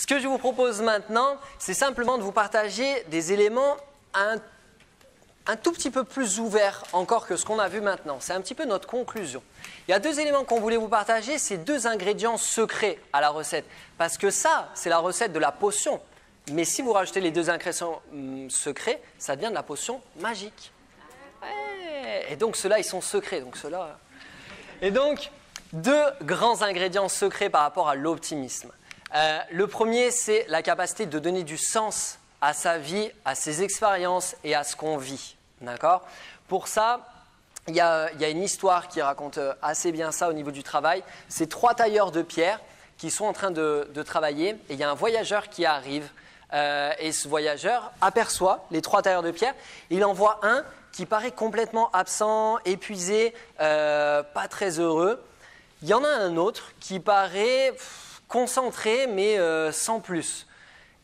ce que je vous propose maintenant, c'est simplement de vous partager des éléments un tout petit peu plus ouverts encore que ce qu'on a vu maintenant. C'est un petit peu notre conclusion. Il y a deux éléments qu'on voulait vous partager, c'est deux ingrédients secrets à la recette. Parce que ça, c'est la recette de la potion. Mais si vous rajoutez les deux ingrédients secrets, ça devient de la potion magique. Ouais. Et donc ceux-là, ils sont secrets. Et donc, deux grands ingrédients secrets par rapport à l'optimisme. Le premier, c'est la capacité de donner du sens à sa vie, à ses expériences et à ce qu'on vit. D'accord ? Pour ça, il y a une histoire qui raconte assez bien ça au niveau du travail. C'est 3 tailleurs de pierre qui sont en train de travailler et il y a un voyageur qui arrive et ce voyageur aperçoit les 3 tailleurs de pierre. Il en voit un qui paraît complètement absent, épuisé, pas très heureux. Il y en a un autre qui paraît concentré mais sans plus.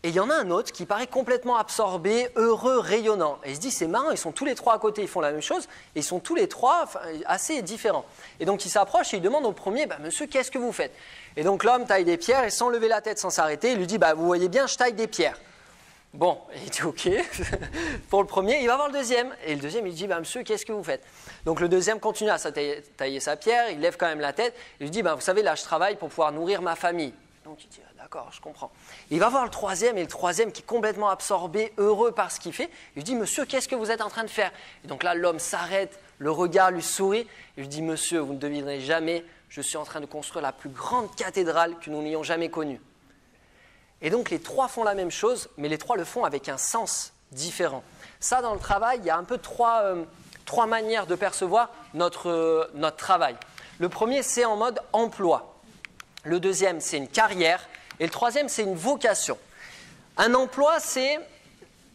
Et il y en a un autre qui paraît complètement absorbé, heureux, rayonnant. Et il se dit, c'est marrant, ils sont tous les 3 à côté, ils font la même chose, et ils sont tous les 3 assez différents. Et donc il s'approche et il demande au premier, monsieur, qu'est-ce que vous faites ? Et donc l'homme taille des pierres et sans lever la tête, sans s'arrêter, il lui dit, vous voyez bien, je taille des pierres. Bon, il dit ok, pour le premier, il va voir le deuxième. Et le deuxième, il dit, monsieur, qu'est-ce que vous faites ? Donc le deuxième continue à tailler sa pierre, il lève quand même la tête, il lui dit, vous savez, là je travaille pour pouvoir nourrir ma famille. Donc il dit, d'accord, je comprends. Il va voir le troisième, et le troisième qui est complètement absorbé, heureux par ce qu'il fait, il lui dit, monsieur, qu'est-ce que vous êtes en train de faire ? Et donc là, l'homme s'arrête, le regard lui sourit, il lui dit, monsieur, vous ne devinerez jamais, je suis en train de construire la plus grande cathédrale que nous n'ayons jamais connue. Et donc les 3 font la même chose, mais les 3 le font avec un sens différent. Ça, dans le travail, il y a un peu 3 manières de percevoir notre travail. Le premier, c'est en mode emploi. Le deuxième, c'est une carrière. Et le troisième, c'est une vocation. Un emploi, c'est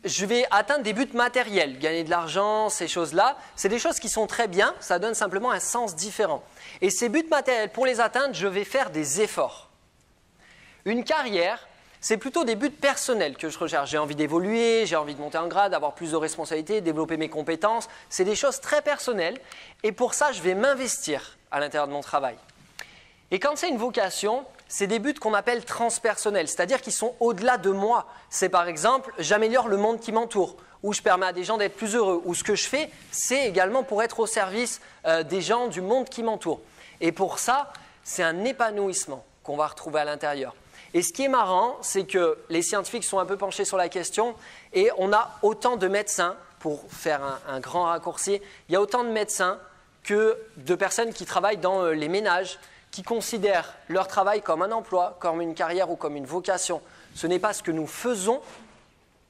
je vais atteindre des buts matériels, gagner de l'argent, ces choses-là. C'est des choses qui sont très bien, ça donne simplement un sens différent. Et ces buts matériels, pour les atteindre, je vais faire des efforts. Une carrière, c'est plutôt des buts personnels que je recherche. J'ai envie d'évoluer, j'ai envie de monter en grade, d'avoir plus de responsabilités, développer mes compétences. C'est des choses très personnelles et pour ça, je vais m'investir à l'intérieur de mon travail. Et quand c'est une vocation, c'est des buts qu'on appelle transpersonnels, c'est-à-dire qu'ils sont au-delà de moi. C'est par exemple, j'améliore le monde qui m'entoure, ou je permets à des gens d'être plus heureux, ou ce que je fais, c'est également pour être au service des gens, du monde qui m'entoure. Et pour ça, c'est un épanouissement qu'on va retrouver à l'intérieur. Et ce qui est marrant, c'est que les scientifiques sont un peu penchés sur la question et on a autant de médecins, pour faire un grand raccourci, il y a autant de médecins que de personnes qui travaillent dans les ménages, qui considèrent leur travail comme un emploi, comme une carrière ou comme une vocation. Ce n'est pas ce que nous faisons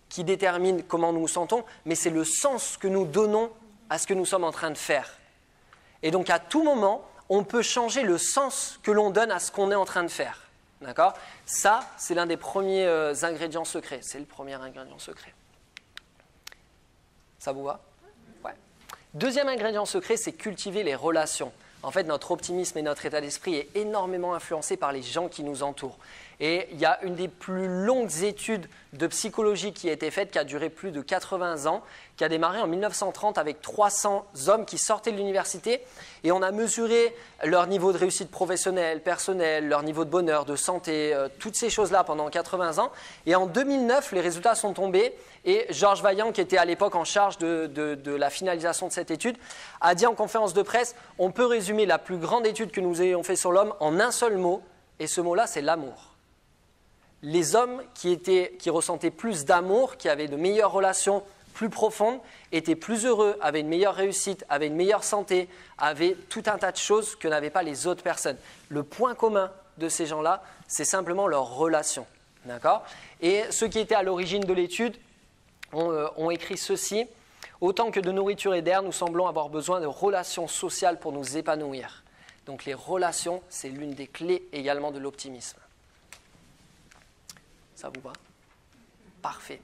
qui détermine comment nous nous sentons, mais c'est le sens que nous donnons à ce que nous sommes en train de faire. Et donc à tout moment, on peut changer le sens que l'on donne à ce qu'on est en train de faire. D'accord ? Ça, c'est l'un des premiers ingrédients secrets. C'est le premier ingrédient secret. Ça vous va ? Ouais. Deuxième ingrédient secret, c'est cultiver les relations. En fait, notre optimisme et notre état d'esprit est énormément influencé par les gens qui nous entourent. Et il y a une des plus longues études de psychologie qui a été faite, qui a duré plus de 80 ans, qui a démarré en 1930 avec 300 hommes qui sortaient de l'université. Et on a mesuré leur niveau de réussite professionnelle, personnelle, leur niveau de bonheur, de santé, toutes ces choses-là pendant 80 ans. Et en 2009, les résultats sont tombés. Et Georges Vaillant, qui était à l'époque en charge de la finalisation de cette étude, a dit en conférence de presse, on peut résumer la plus grande étude que nous ayons fait sur l'homme en un seul mot. Et ce mot-là, c'est l'amour. Les hommes qui ressentaient plus d'amour, qui avaient de meilleures relations plus profondes, étaient plus heureux, avaient une meilleure réussite, avaient une meilleure santé, avaient tout un tas de choses que n'avaient pas les autres personnes. Le point commun de ces gens-là, c'est simplement leurs relations. D'accord ? Et ceux qui étaient à l'origine de l'étude ont écrit ceci. Autant que de nourriture et d'air, nous semblons avoir besoin de relations sociales pour nous épanouir. Donc les relations, c'est l'une des clés également de l'optimisme. Ça vous va ? Parfait.